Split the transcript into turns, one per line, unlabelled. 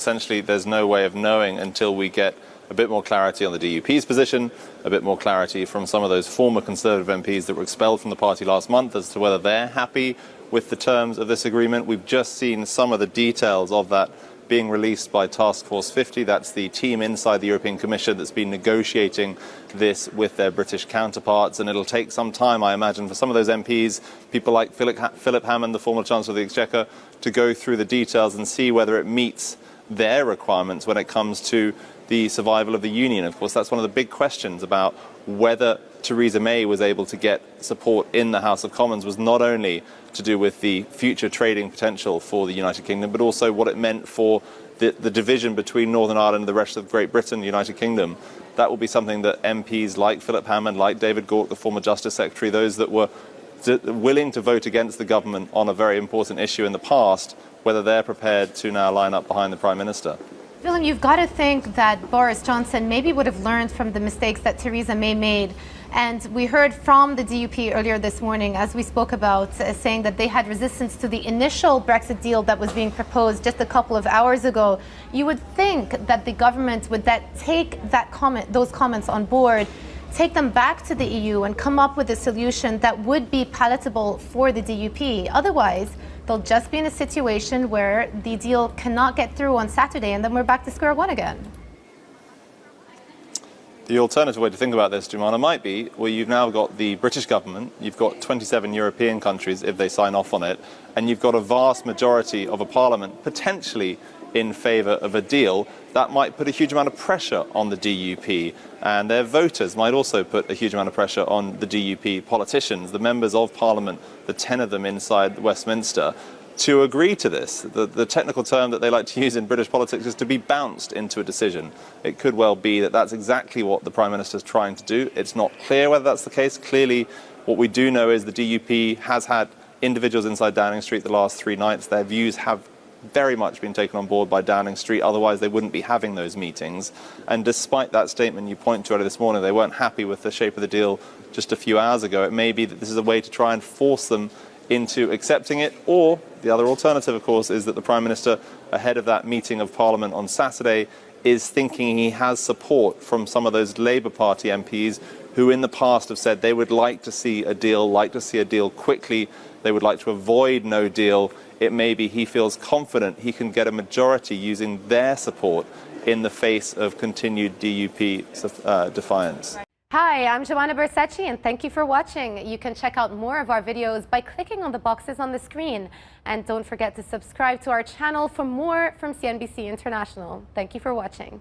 essentially there's no way of knowing until we get a bit more clarity on the DUP's position, a bit more clarity from some of those former Conservative MPs that were expelled from the party last month as to whether they're happy with the terms of this agreement. We've just seen some of the details of that being released by Task Force 50. That's the team inside the European Commission that's been negotiating this with their British counterparts, and it'll take some time, I imagine, for some of those MPs, people like Philip Hammond, the former Chancellor of the Exchequer, to go through the details and see whether it meets their requirements when it comes to the survival of the Union. Of course, that's one of the big questions about whether Theresa May was able to get support in the House of Commons was not only to do with the future trading potential for the United Kingdom, but also what it meant for the division between Northern Ireland and the rest of Great Britain, the United Kingdom. That will be something that MPs like Philip Hammond, like David Gauke, the former Justice Secretary, those that were willing to vote against the government on a very important issue in the past, whether they're prepared to now line up behind the Prime Minister.
Willem, you've got to think that Boris Johnson maybe would have learned from the mistakes that Theresa May made. And we heard from the DUP earlier this morning, as we spoke about, saying that they had resistance to the initial Brexit deal that was being proposed just a couple of hours ago. You would think that the government would take those comments on board, take them back to the EU and come up with a solution that would be palatable for the DUP. Otherwise, they'll just be in a situation where the deal cannot get through on Saturday, and then we're back to square one again.
The alternative way to think about this, Jumana, might be where you've now got the British government, you've got 27 European countries if they sign off on it, and you've got a vast majority of a parliament potentially in favour of a deal. That might put a huge amount of pressure on the DUP, and their voters might also put a huge amount of pressure on the DUP politicians, the members of Parliament, the 10 of them inside Westminster, to agree to this. The technical term that they like to use in British politics is to be bounced into a decision. It could well be that that's exactly what the Prime Minister is trying to do. It's not clear whether that's the case. Clearly, what we do know is the DUP has had individuals inside Downing Street the last 3 nights. Their views have very much been taken on board by Downing Street, otherwise they wouldn't be having those meetings. And despite that statement you point to earlier this morning, they weren't happy with the shape of the deal just a few hours ago. It may be that this is a way to try and force them into accepting it, or the other alternative, of course, is that the Prime Minister, ahead of that meeting of Parliament on Saturday, is thinking he has support from some of those Labour Party MPs who in the past have said they would like to see a deal quickly, they would like to avoid no deal. It may be he feels confident he can get a majority using their support in the face of continued DUP defiance.
Hi, I'm Joanna Bersecci, and thank you for watching. You can check out more of our videos by clicking on the boxes on the screen. And don't forget to subscribe to our channel for more from CNBC International. Thank you for watching.